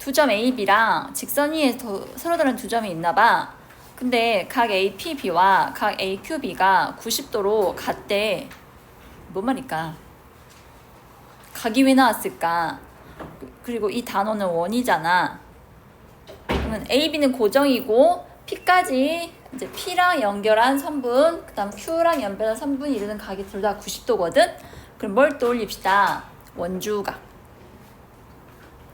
두 점 A, B랑 직선 위에 서로 다른 두 점이 있나봐. 근데 각 A, P, B와 각 A, Q, B가 90도로 같대. 뭔 말일까? 각이 왜 나왔을까? 그리고 이 단어는 원이잖아. 그러면 A, B는 고정이고 P까지 이제 P랑 연결한 선분, 그 다음 Q랑 연결한 선분이 이루는 각이 둘 다 90도거든? 그럼 뭘 떠올립시다. 원주각.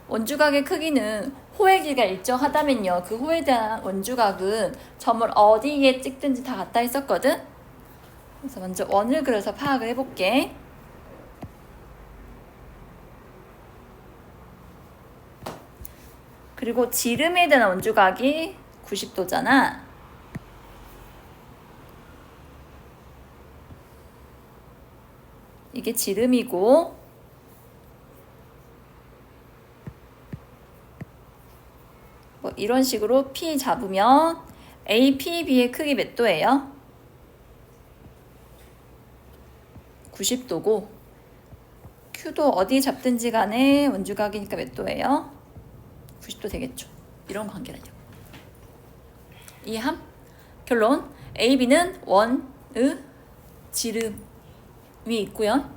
원주각의 크기는 호의 길이가 일정하다면요. 그 호에 대한 원주각은 점을 어디에 찍든지 다 같다 했었거든? 그래서 먼저 원을 그려서 파악을 해볼게. 그리고 지름에 대한 원주각이 90도잖아. 이게 지름이고 뭐 이런 식으로 P 잡으면 A, P, B의 크기 몇 도예요? 90도고 Q도 어디 잡든지 간에 원주각이니까 몇 도예요? 90도 되겠죠. 이런 관계라뇨. 이해함? 결론 A, B는 원의 지름이 있고요.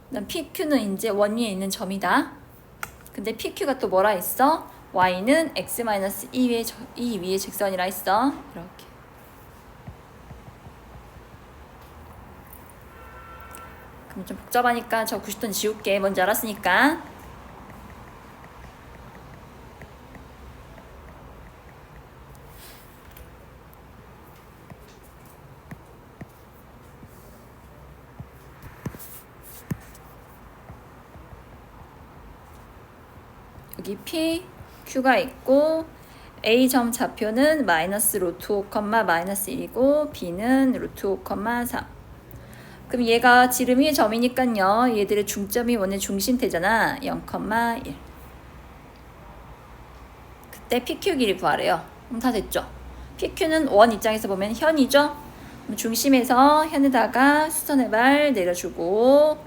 그다음 P, Q는 이제 원 위에 있는 점이다. 근데 P, Q가 또 뭐라 했어? Y는 X-2 위의 직선이라 했어. 이렇게. 그럼 좀 복잡하니까 저 90도는 지울게. 뭔지 알았으니까. 여기 P, Q가 있고 A 점 좌표는 마이너스 루트 5, 마이너스 1이고 B는 루트 5, 3. 그럼 얘가 지름이 점이니까요. 얘들의 중점이 원의 중심되잖아. 0, 1. 그때 PQ 길이 구하래요. 그럼 다 됐죠? PQ는 원 입장에서 보면 현이죠? 그럼 중심에서 현에다가 수선의 발 내려주고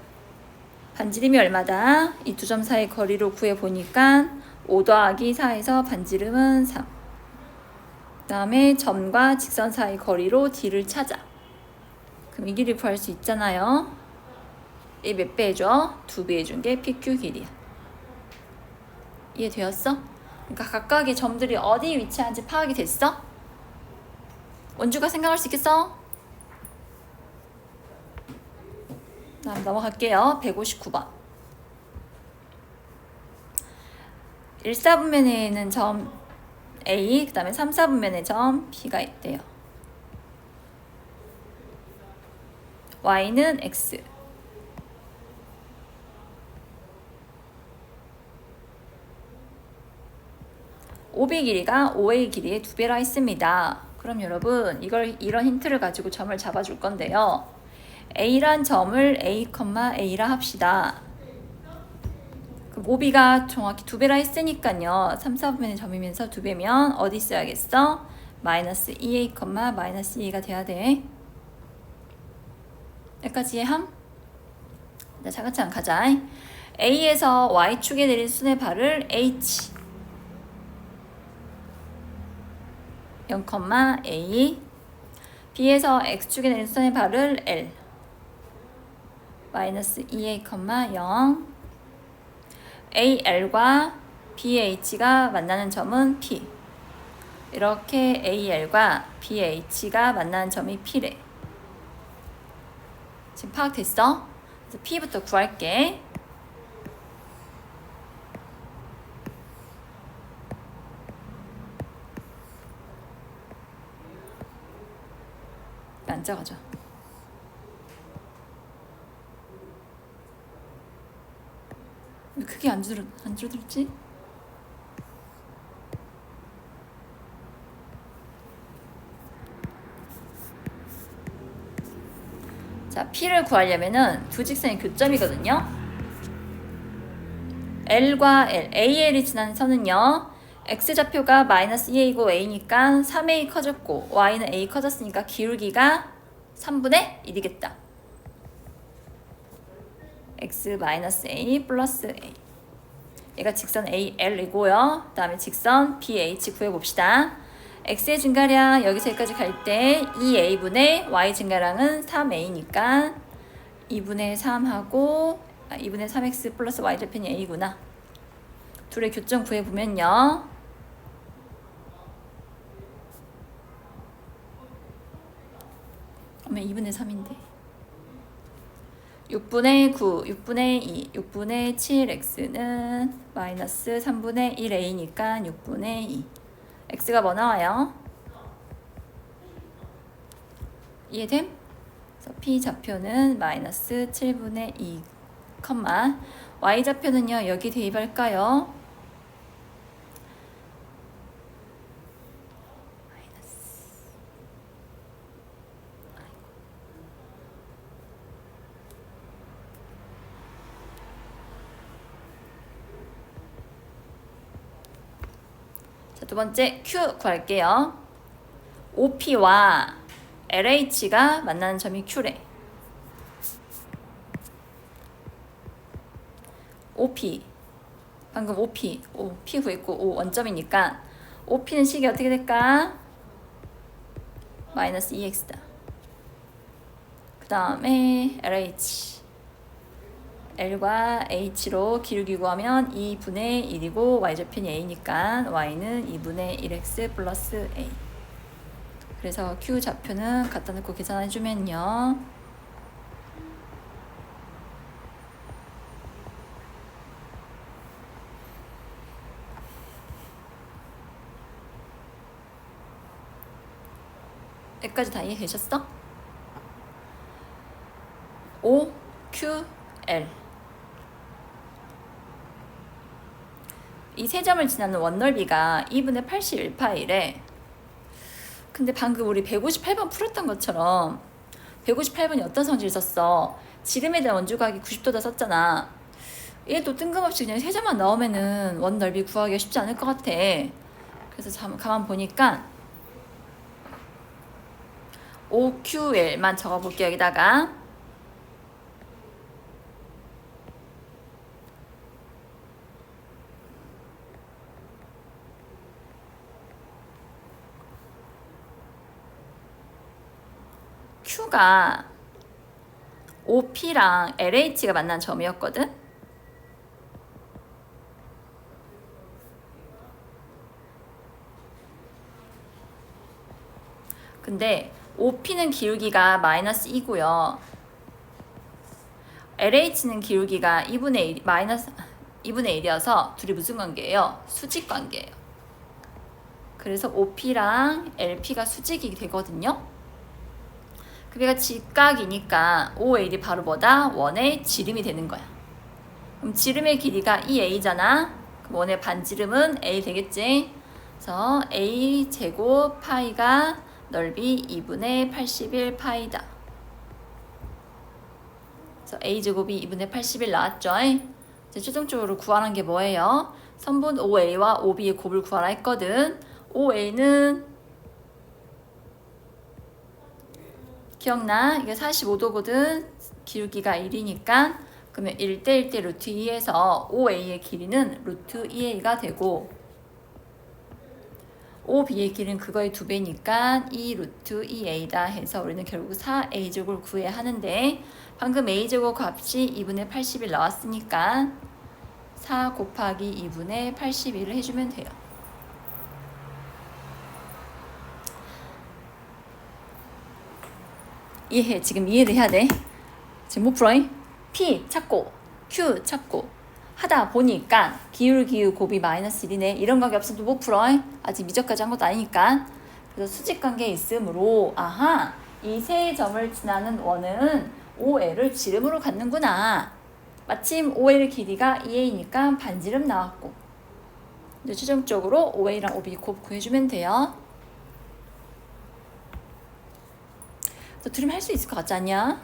반지름이 얼마다? 이 두 점 사이 거리로 구해보니까 5 더하기 4에서 반지름은 3. 그 다음에 점과 직선 사이 거리로 D를 찾아. 그럼 이 길이 구할 수 있잖아요. 이 몇 배 해줘? 2배 해준 게 PQ 길이야. 이해되었어? 그러니까 각각의 점들이 어디에 위치한지 파악이 됐어? 원주가 생각할 수 있겠어? 다음 넘어갈게요. 159번. 1사분면에는 점 A, 그 다음에 3사분면에 점 B가 있대요. Y는 X. OB 길이가 OA 길이의 2배라 했습니다. 그럼 여러분 이런 힌트를 가지고 점을 잡아줄 건데요. A란 점을 A, A라 합시다. 그럼 OB가 정확히 2배라 했으니까요. 3, 4분의 점이면서 2배면 어디 써야겠어? 마이너스 2A, 마이너스 2A가 돼야 돼. 여기까지 이해함? 자, 차근차근 가자. A에서 Y축에 내린 순의 발을 H 0, A. B에서 X축에 내린 순의 발을 L 마이너스 2A, 0. AL과 BH가 만나는 점은 P. 이렇게 AL과 BH가 만나는 점이 P래. 지금 파악됐어? 그래서 P부터 구할게. 안 적어져. 왜 크게 안 줄어들지? 자, P를 구하려면은 두 직선의 교점이거든요. L과 L, AL이 지난 선은요. X좌표가 마이너스 2A고 A니까 3A 커졌고 Y는 A 커졌으니까 기울기가 3분의 1이겠다. X 마이너스 A 플러스 A. 얘가 직선 AL이고요. 그 다음에 직선 BH 구해봅시다. X의 증가량 여기서 여기까지 갈 때 2A분의 Y 증가량은 3A니까 2분의 3하고 2분의 3X 플러스 Y좌편이 A구나. 둘의 교점 구해보면요. 그러면 2분의 3인데 6분의 9, 6분의 2, 6분의 7x는 마이너스 3분의 1a니까 6분의 2. x가 뭐 나와요? 이해됨? 그래서 p 좌표는 마이너스 7분의 2, y 좌표는요 여기 대입할까요? 자, 두 번째 Q 구할게요. OP와 LH가 만나는 점이 Q래. OP 방금 OP P 구했고 O 원점이니까 OP는 식이 어떻게 될까? 마이너스 2x다. 그 다음에 LH L과 H로 기울기 구하면 2분의 1이고 Y좌편이 A니까 Y는 2분의 1x 플러스 A. 그래서 Q 좌표는 갖다 놓고 계산해주면요. 여기까지 다 이해되셨어? O, Q, L 이 세 점을 지나는 원넓이가 2분의 81파이래. 근데 방금 우리 158번 풀었던 것처럼 158번이 어떤 성질을 썼어? 지름에 대한 원주각이 90도다 썼잖아. 얘도 뜬금없이 그냥 세 점만 나오면은 원넓이 구하기가 쉽지 않을 것 같아. 그래서 가만 보니까 OQL만 적어볼게요. 여기다가 Q가 OP랑 LH가 만난 점이었거든. 근데 OP는 기울기가 마이너스 2고요. LH는 기울기가 2분의 1, 마이너스 2분의 1이어서 둘이 무슨 관계예요? 수직 관계예요. 그래서 OP랑 LP가 수직이 되거든요. 그게 직각이니까 OL이 바로 뭐다? 원의 지름이 되는 거야. 그럼 지름의 길이가 2A잖아. 그럼 원의 반지름은 A 되겠지? 그래서 A 제곱 파이가 넓이 2분의 81 파이다. 그래서 A 제곱이 2분의 81 나왔죠? 이제 최종적으로 구하는 게 뭐예요? 선분 OA와 OB의 곱을 구하라 했거든. OA는 기억나? 이게 45도거든. 기울기가 1이니까 그러면 1대 1대 루트 2에서 OA의 길이는 루트 2A가 되고 OB의 길이는 그거의 2배니까 2 루트 2A다 해서 우리는 결국 4A제곱을 구해야 하는데 방금 A제곱 값이 2분의 81 나왔으니까 4 곱하기 2분의 81을 해주면 돼요. 이해해. 지금 이해를 해야 돼. 지금 못 풀어? P 찾고 Q 찾고 하다 보니까 기울 곱이 마이너스 1이네. 이런 관계 없으면 또 못 풀어. 아직 미적까지 한 것도 아니니까. 그래서 수직관계에 있으므로 아하 이 세 점을 지나는 원은 OL을 지름으로 갖는구나. 마침 OL 길이가 2A니까 반지름 나왔고 이제 최종적으로 OA랑 OB 곱 구해주면 돼요. 너 둘이면 할 수 있을 것 같지 않냐?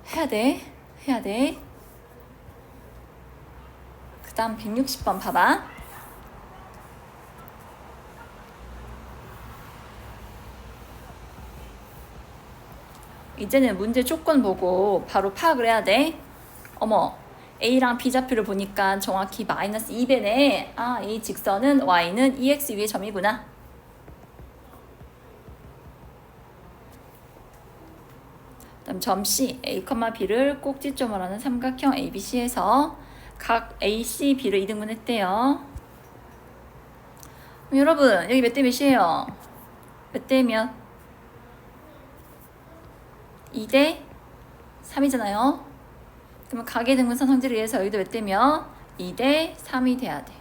해야 돼. 그 다음 160번 봐봐. 이제는 문제 조건 보고 바로 파악을 해야 돼. 어머, A랑 B 좌표를 보니까 정확히 마이너스 2배네. 아, A 직선은 Y는 EX 위의 점이구나. 다음 점 C, A, B를 꼭지점으로 하는 삼각형 ABC에서 각 AC, B를 2등분 했대요. 여러분, 여기 몇 대 몇이에요? 몇 대 몇? 2대 3이잖아요. 그러면 각의 등분선 성질에 의해서 여기도 몇 대 몇? 2대 3이 돼야 돼.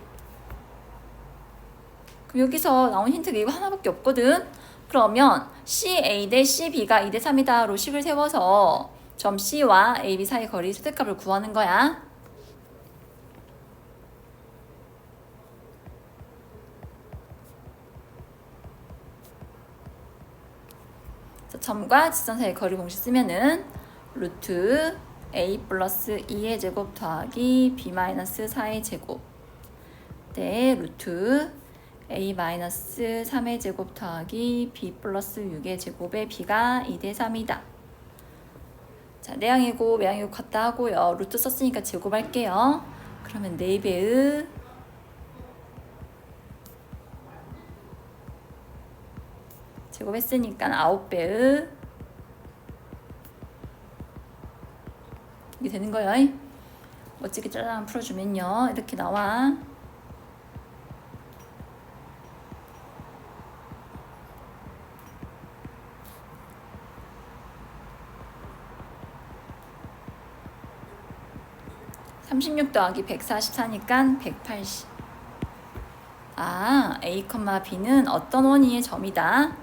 그럼 여기서 나온 힌트가 이거 하나밖에 없거든? 그러면 CA 대 CB가 2대 3이다로 식을 세워서 점 C와 AB 사이 거리 최대값을 구하는 거야. 점과 직선 사이 거리 공식 쓰면은 루트 A 플러스 2의 제곱 더하기 B 마이너스 4의 제곱 대 루트 A 마이너스 3의 제곱 더하기 B 플러스 6의 제곱의 B가 2대 3이다. 자, 내항이고 외항이고 같다 하고요. 루트 썼으니까 제곱할게요. 그러면 4배의 제곱했으니까 9배의 이게 되는 거예요. 멋지게 짜장 풀어주면요. 이렇게 나와. (36) 더하기 144니까 180. 아, A, B는 어떤 원위의 점이다.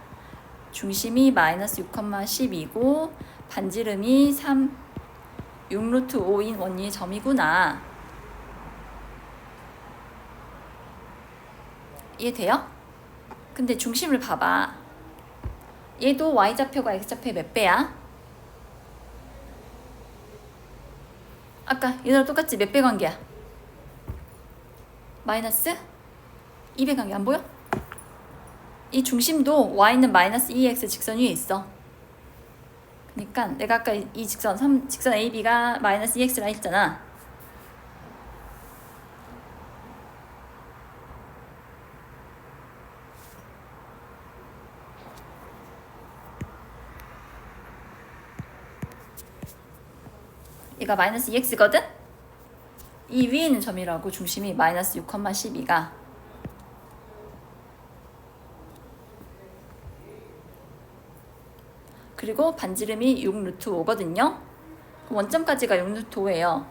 중심이 마이너스 6,12이고 반지름이 6루트 5인 원위의 점이구나. 이해돼요? 근데 중심을 봐봐. 얘도 Y좌표가 X좌표의 몇 배야? 아까 얘랑 똑같지? 몇 배 관계야? 마이너스 2배 관계 안 보여? 이 중심도 Y는 마이너스 2X 직선 위에 있어. 그러니까 내가 아까 이 직선 AB가 마이너스 2X라 했잖아. 얘가 마이너스 2X거든? 이 위에 있는 점이라고 중심이 마이너스 6,12가 그리고 반지름이 6루트 5거든요. 원점까지가 6루트 5예요.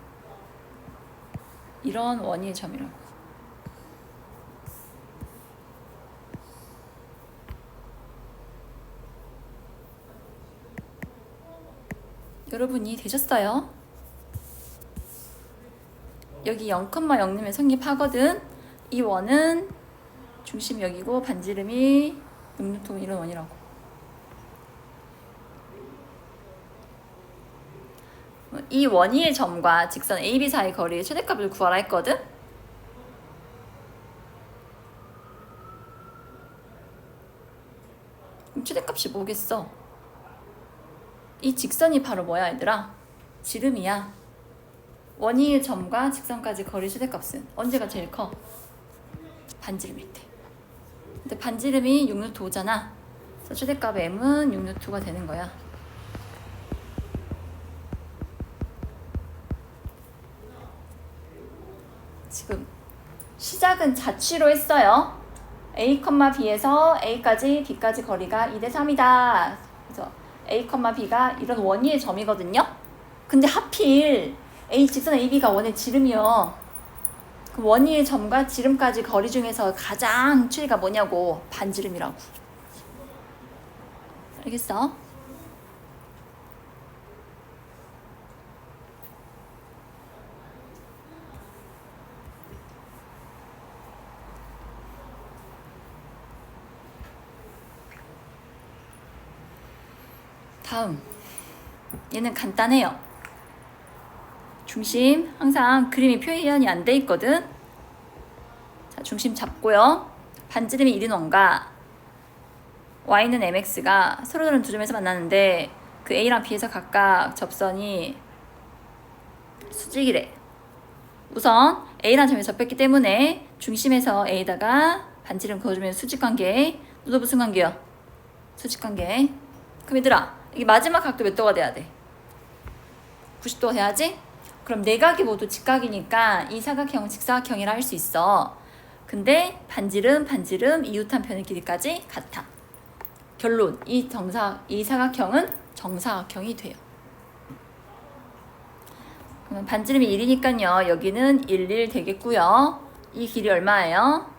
이런 원위의 점이라고. 여러분이 되셨어요? 여기 0,0 넣으면 성립하거든. 이 원은 중심이 여기고 반지름이 6루트 5 이런 원이라고. 이 원위의 점과 직선 AB 사이 거리의 최대값을 구하라 했거든? 그럼 최대값이 뭐겠어? 이 직선이 바로 뭐야 얘들아? 지름이야. 원위의 점과 직선까지 거리 최대값은 언제가 제일 커? 반지름일 때. 근데 반지름이 6루트 5잖아. 그래서 최대값 M은 6루트 5가 되는 거야. 지금 시작은 자취로 했어요. A, B에서 A까지 B까지 거리가 2대 3이다. 그래서 A, B가 이런 원위의 점이거든요. 근데 하필 A 직선 AB가 원의 지름이요. 그 원위의 점과 지름까지 거리 중에서 가장 추이가 뭐냐고. 반지름이라고. 알겠어? 다음 얘는 간단해요. 중심 항상 그림이 표현이 안 돼 있거든. 자, 중심 잡고요. 반지름이 1인 원과 Y는 MX가 서로 다른 두 점에서 만나는데 그 A랑 B에서 각각 접선이 수직이래. 우선 A라는 점에서 뺐기 때문에 중심에서 A에다가 반지름 그어주면 수직관계. 너도 무슨 관계야? 수직관계. 그럼 얘들아, 이게 마지막 각도 몇 도가 돼야 돼? 90도가 돼야지? 그럼 내각이 모두 직각이니까 이 사각형은 직사각형이라 할 수 있어. 근데 반지름, 이웃한 편의 길이까지 같아. 결론, 이 사각형은 정사각형이 돼요. 그러면 반지름이 1이니까요. 여기는 1 되겠고요. 이 길이 얼마예요?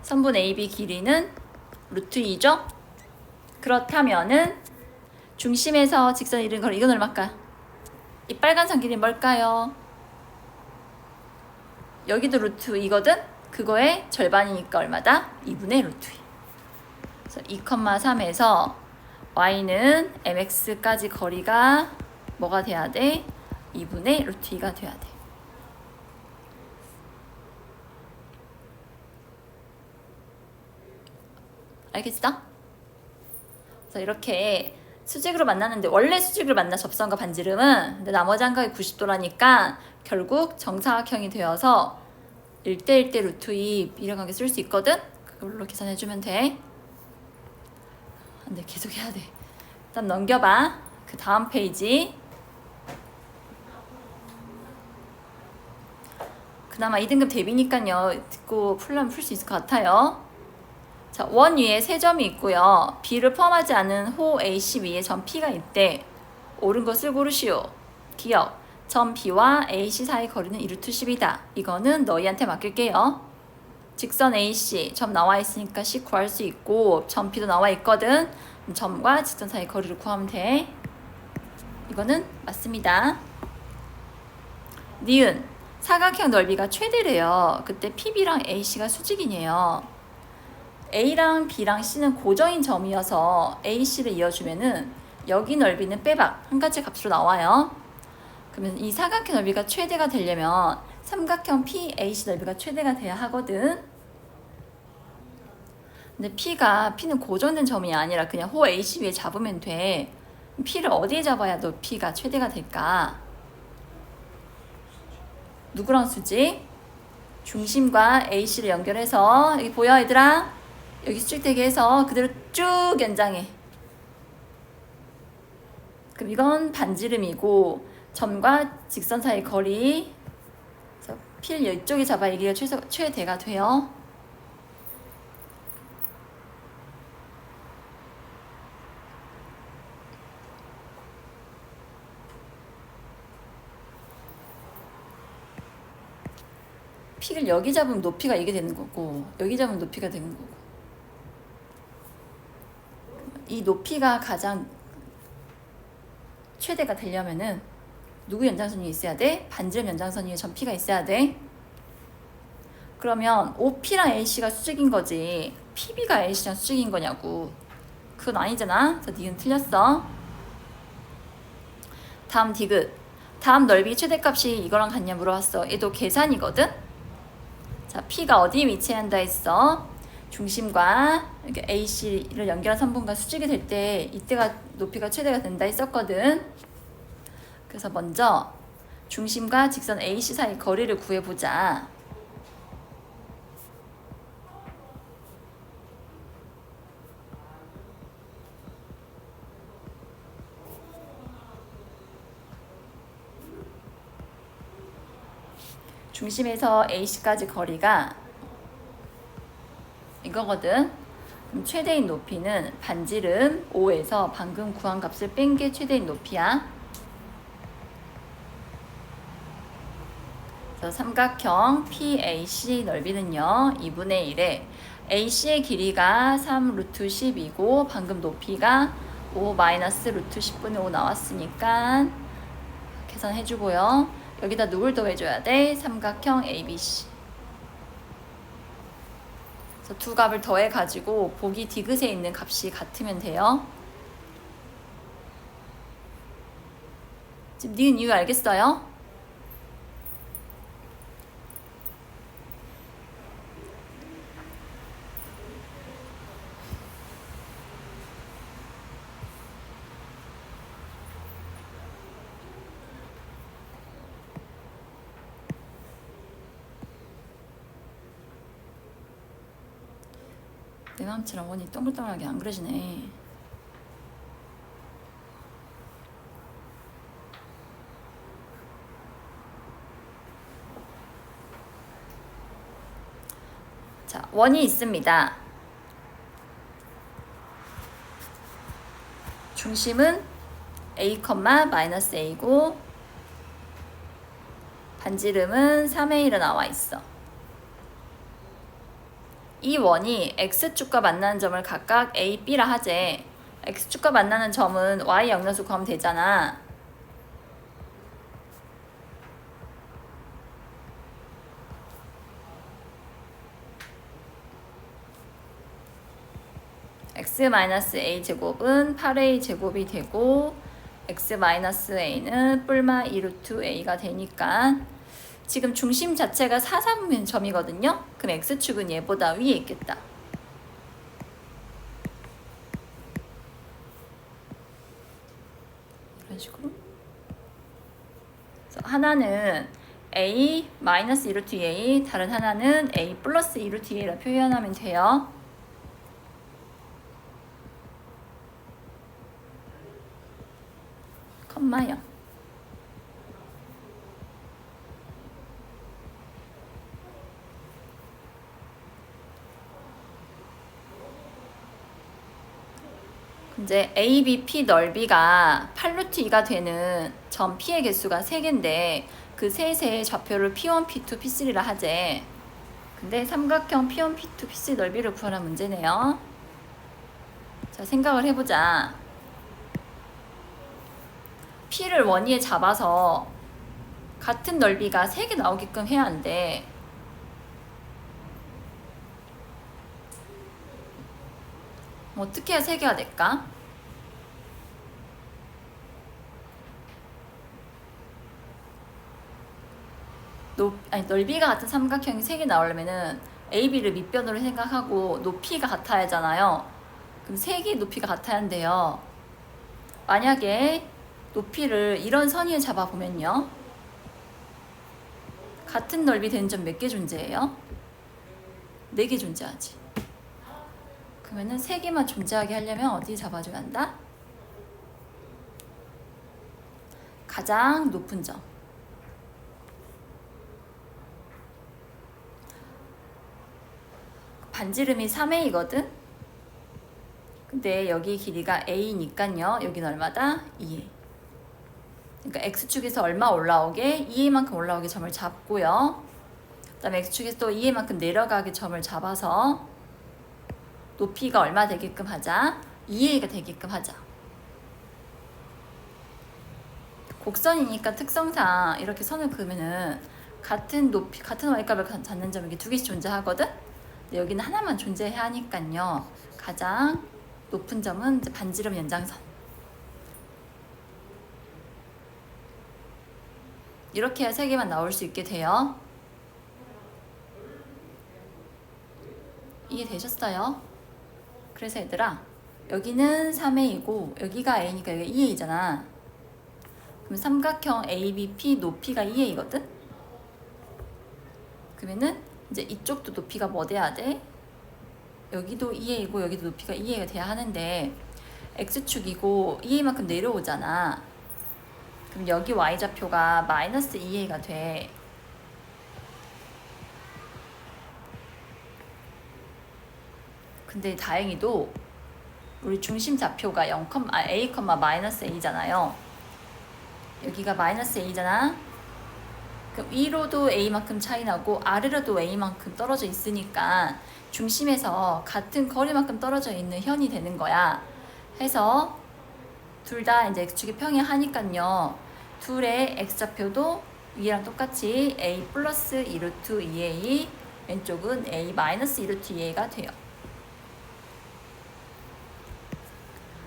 선분 AB 길이는 루트 2죠? 그렇다면은 중심에서 직선 이른 걸 이건 얼마일까? 이 빨간선 길이 뭘까요? 여기도 루트 2거든? 그거의 절반이니까 얼마다? 2분의 루트 2. 그래서 2,3에서 y는 mx까지 거리가 뭐가 돼야 돼? 2분의 루트 2가 돼야 돼. 알겠어? 그래서 이렇게 수직으로 만나는데 원래 수직으로 만나 접선과 반지름은 근데 나머지 한각이 90도라니까 결국 정사각형이 되어서 1대1대 루트 2 비례관계 쓸 수 있거든? 그걸로 계산해주면 돼. 근데 계속 해야 돼. 일단 넘겨봐. 그 다음 페이지. 그나마 2등급 대비니까요. 듣고 풀려면 풀 수 있을 것 같아요. 자, 원 위에 세 점이 있고요. B를 포함하지 않은 호 AC 위에 점 P가 있대. 옳은 것을 고르시오. 기억. 점 B와 AC 사이 거리는 2루트 10이다. 이거는 너희한테 맡길게요. 직선 AC 점 나와 있으니까 C 구할 수 있고 점 B도 나와 있거든. 점과 직선 사이 거리를 구하면 돼. 이거는 맞습니다. 니은 사각형 넓이가 최대래요. 그때 PB랑 AC가 수직이네요. A랑 B랑 C는 고정인 점이어서 AC를 이어주면은 여기 넓이는 빼박 한 가지 값으로 나와요. 그러면 이 사각형 넓이가 최대가 되려면 삼각형 PAC 넓이가 최대가 돼야 하거든. 근데 P는 고정된 점이 아니라 그냥 호 AC 위에 잡으면 돼. P를 어디에 잡아야 높이가 최대가 될까? 누구랑 수직? 중심과 AC를 연결해서 여기 보여 얘들아? 여기 수직되게 해서 그대로 쭉 연장해. 그럼 이건 반지름이고 점과 직선 사이 거리 P를 이쪽에 잡아야 이게 최대가 돼요. P를 여기 잡으면 높이가 이게 되는 거고 여기 잡으면 높이가 되는 거고 이 높이가 가장 최대가 되려면은 누구 연장선이 있어야 돼? 반지름 연장선 위에 점 P가 있어야 돼. 그러면 OP랑 AC가 수직인 거지 PB가 AC랑 수직인 거냐고. 그건 아니잖아. 그래서 니은 틀렸어. 다음 디귿. 다음 넓이 최대값이 이거랑 같냐 물어봤어. 얘도 계산이거든. 자, P가 어디에 위치한다 했어? 중심과 이렇게 AC를 연결한 선분과 수직이 될 때 이때가 높이가 최대가 된다 했었거든. 그래서 먼저 중심과 직선 AC 사이 거리를 구해보자. 중심에서 AC까지 거리가 이거거든. 그럼 최대인 높이는 반지름 5에서 방금 구한 값을 뺀 게 최대인 높이야. 그래서 삼각형 PAC 넓이는요 2분의 1에 AC의 길이가 3 루트 10이고 방금 높이가 5 마이너스 루트 10분의 5 나왔으니까 계산해주고요. 여기다 누굴 더해줘야 돼? 삼각형 ABC. 그래서 두 값을 더해가지고 보기 디귿에 있는 값이 같으면 돼요. 지금 니은 이유 알겠어요? 내 맘처럼 원이 동글동글하게 안 그려지네. 자, 원이 있습니다. 중심은 a, 마이너스 a고 반지름은 3a로 나와 있어. 이 원이 x축과 만나는 점을 각각 a, b라 하재. x축과 만나는 점은 y 역량수 구하면 되잖아. x-a 제곱은 8a 제곱이 되고 x-a는 뿔마 2루트 a가 되니까 지금 중심 자체가 4, 3점이거든요. 그럼 x축은 얘보다 위에 있겠다. 이런 식으로. 그래서 하나는 a 마이너스 2루트 a, 다른 하나는 a 플러스 2루트 a라 표현하면 돼요. 컴마요. 이제 ABP 넓이가 8루트 2가 되는 점 P의 개수가 3개인데 그 셋의 좌표를 P1, P2, P3라 하재. 근데 삼각형 P1, P2, P3 넓이를 구하는 문제네요. 자, 생각을 해보자. P를 원위에 잡아서 같은 넓이가 3개 나오게끔 해야 하는데 어떻게 해야 3개가 될까? 넓이가 같은 삼각형이 3개 나오려면은 AB를 밑변으로 생각하고 높이가 같아야 하잖아요. 그럼 3개의 높이가 같아야 한대요. 만약에 높이를 이런 선 위에 잡아보면요. 같은 넓이 되는 점 몇 개 존재해요? 4개 존재하지. 그러면은 3개만 존재하게 하려면 어디 잡아줘야 한다? 가장 높은 점. 반지름이 3a거든? 근데 여기 길이가 a니까요. 여기는 얼마다? 2a. 그러니까 x축에서 얼마 올라오게? 2a만큼 올라오게 점을 잡고요. 그 다음에 x축에서 또 2a만큼 내려가게 점을 잡아서 높이가 얼마 되게끔 하자? 2a가 되게끔 하자. 곡선이니까 특성상 이렇게 선을 그으면은 같은 높이, 같은 y값을 갖는 점이 이렇게 2개씩 존재하거든? 근데 여기는 하나만 존재해야 하니까요. 가장 높은 점은 이제 반지름 연장선. 이렇게 해야 3개만 나올 수 있게 돼요. 이해되셨어요? 그래서 얘들아, 여기는 3a이고 여기가 a니까 여기가 2a잖아. 그럼 삼각형 ABP 높이가 2a거든? 그러면은 이제 이쪽도 높이가 뭐 돼야 돼? 여기도 2a이고 여기도 높이가 2a가 돼야 하는데 x축이고 2a만큼 내려오잖아. 그럼 여기 y좌표가 마이너스 2a가 돼. 근데 다행히도 우리 중심 좌표가 0, a, 마이너스 a잖아요. 여기가 마이너스 a잖아. 그럼 위로도 a만큼 차이 나고 아래로도 a만큼 떨어져 있으니까 중심에서 같은 거리만큼 떨어져 있는 현이 되는 거야. 해서 둘 다 이제 x축이 평행하니까요. 둘의 x좌표도 위랑 똑같이 a 플러스 2루트 2a, 왼쪽은 a 마이너스 2루트 2a가 돼요.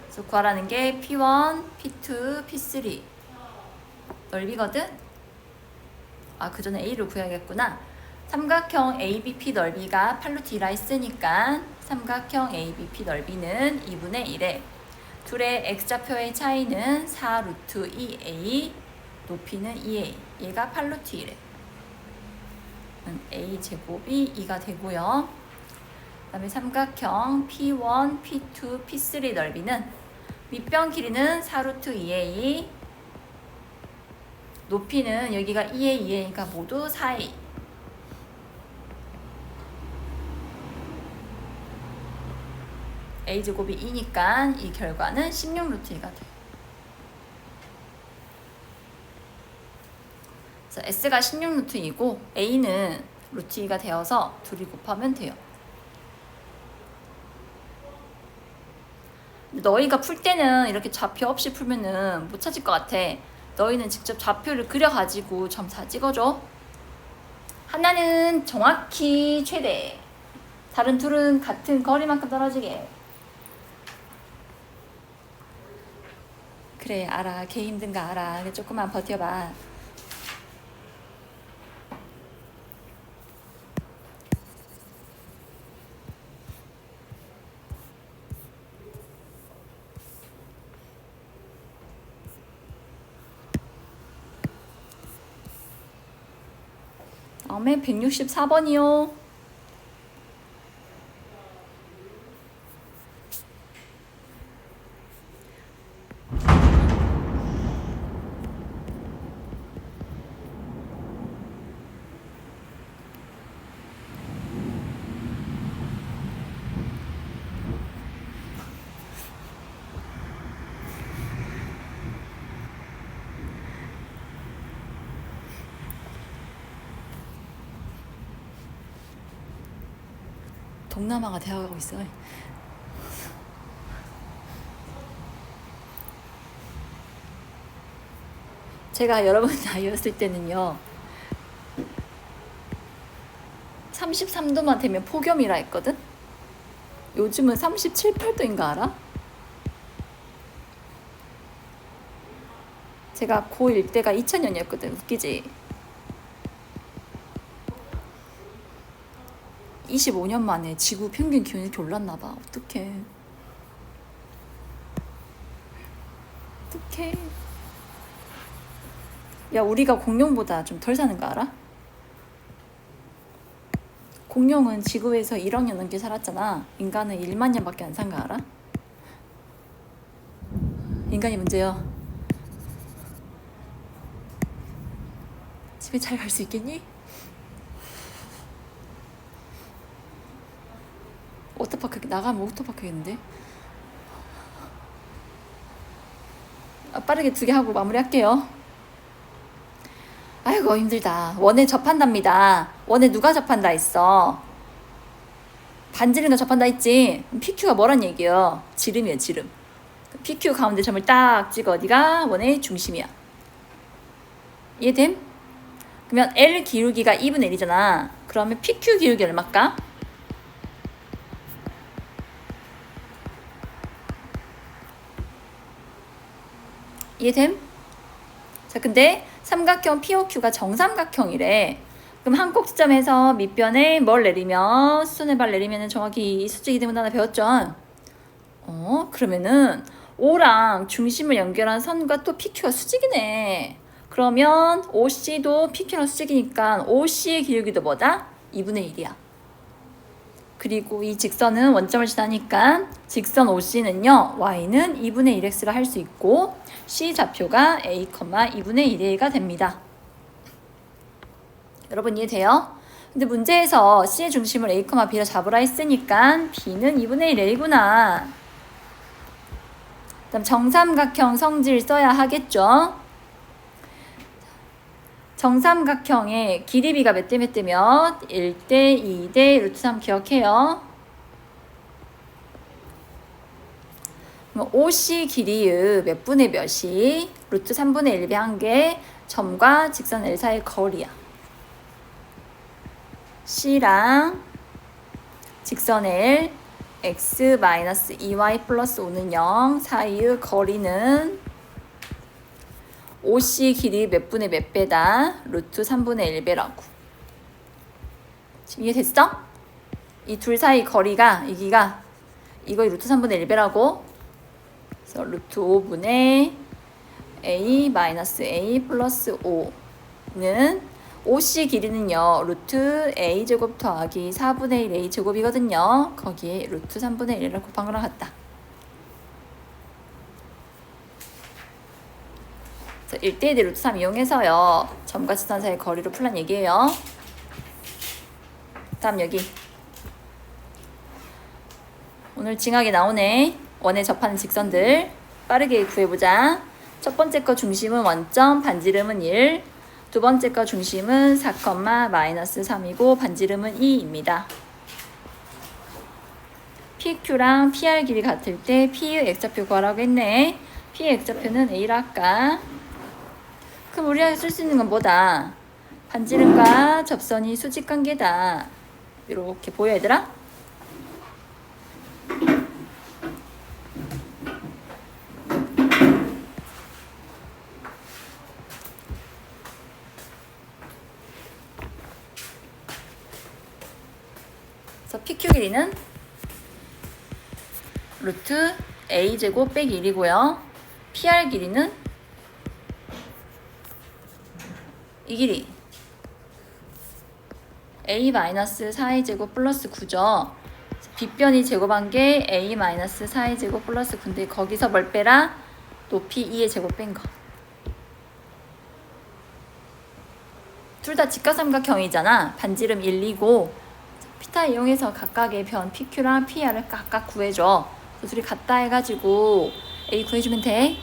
그래서 구하라는 게 P1, P2, P3 넓이거든? 아, 그 전에 a를 구해야겠구나. 삼각형 ABP 넓이가 8루트 2라 했으니까 삼각형 ABP 넓이는 2분의 1에 둘의 x좌표의 차이는 4루트 2a, 높이는 2a, 얘가 8루트 1에 a 제곱이 2가 되고요. 그다음에 삼각형 P1, P2, P3 넓이는 밑변 길이는 4루트 2A, 높이는 여기가 2A, 2A니까 모두 4A. A제곱이 2니까 이 결과는 16루트 2가 돼요. 그래서 S가 16루트 2고 A는 루트 2가 되어서 둘이 곱하면 돼요. 너희가 풀 때는 이렇게 좌표 없이 풀면은 못 찾을 것 같아. 너희는 직접 좌표를 그려가지고 점사 찍어줘. 하나는 정확히 최대, 다른 둘은 같은 거리만큼 떨어지게. 그래, 알아. 걔 힘든 거 알아. 조금만 버텨봐. 다음에 164번이요. 동남아가 되어가고 있어. 제가 여러분 나이였을 때는요 33도만 되면 폭염이라 했거든. 요즘은 37, 8도인가 알아? 제가 고1 때가 2000년이었거든. 웃기지? 25년 만에 지구 평균 기온이 이렇게 올랐나봐. 어떡해. 어떡해. 야, 우리가 공룡보다 좀 덜 사는 거 알아? 공룡은 지구에서 1억 년 넘게 살았잖아. 인간은 1만 년밖에 안 산 거 알아? 인간이 문제요. 집에 잘 갈 수 있겠니? 워터파크 나가면 워터파크겠는데? 빠르게 2개 하고 마무리할게요. 아이고 힘들다. 원에 접한답니다. 원에 누가 접한다 했어? 반지름과 접한다 했지? PQ가 뭐란 얘기예요? 지름이에요, 지름. PQ 가운데 점을 딱 찍어. 어디가 원의 중심이야. 이해됨? 그러면 L 기울기가 2분의 1이잖아. 그러면 PQ 기울기 얼마일까? 이해됨? 자, 근데 삼각형 POQ가 정삼각형이래. 그럼 한 꼭지점에서 밑변에 뭘 내리면, 수선의 발 내리면 정확히 수직이 되면 하나 배웠죠? 그러면은 O랑 중심을 연결한 선과 또 PQ가 수직이네. 그러면 OC도 PQ랑 수직이니까 OC의 기울기도 뭐다? 2분의 1이야. 그리고 이 직선은 원점을 지나니까 직선 OC는요, Y는 2분의 1X라 할 수 있고 C 좌표가 A, 2분의 1A가 됩니다. 여러분 이해돼요? 근데 문제에서 C의 중심을 A, B로 잡으라 했으니까 B는 2분의 1A구나. 그다음 정삼각형 성질 써야 하겠죠? 정삼각형의 길이비가 몇 대 몇 대 몇? 1대 2대 루트 3 기억해요. 그럼 OC 길이의 몇 분의 몇이 루트 3분의 1배 한 개 점과 직선 L 사이의 거리야. C랑 직선 L x-2y 플러스 5는 0 사이의 거리는 OC 길이 몇 분의 몇 배다? 루트 3분의 1배라고. 지금 이해됐어? 이 둘 사이 거리가 이거 루트 3분의 1배라고. 그래서 루트 5분의 A 마이너스 A 플러스 5는 OC 길이는요 루트 A제곱 더하기 4분의 1 A제곱이거든요. 거기에 루트 3분의 1이랑 곱한 거랑 같다. 1대1대 루트 3 이용해서요 점과 직선 사이의 거리를 풀란 얘기예요. 다음 여기 오늘 징하게 나오네. 원에 접하는 직선들 빠르게 구해보자. 첫 번째 거 중심은 원점, 반지름은 1. 두 번째 거 중심은 4,-3이고 반지름은 2입니다. PQ랑 PR 길이 같을 때 P의 X좌표 구하라고 했네. P의 X좌표는 A라 할까? 그럼 우리가 쓸 수 있는 건 뭐다? 반지름과 접선이 수직관계다. 이렇게 보여 얘들아? 그래서 PQ 길이는 루트 A제곱 빼기 1이고요. PR 길이는 이 길이 A-4A제곱 플러스 9죠. 빗변이 제곱한 게 A-4A제곱 플러스 9인데 거기서 뭘 빼라? 높이 2의 제곱 뺀 거. 둘 다 직각삼각형이잖아. 반지름 1, 2고 피타 이용해서 각각의 변 PQ랑 PR을 각각 구해줘. 둘이 같다 해가지고 A 구해주면 돼.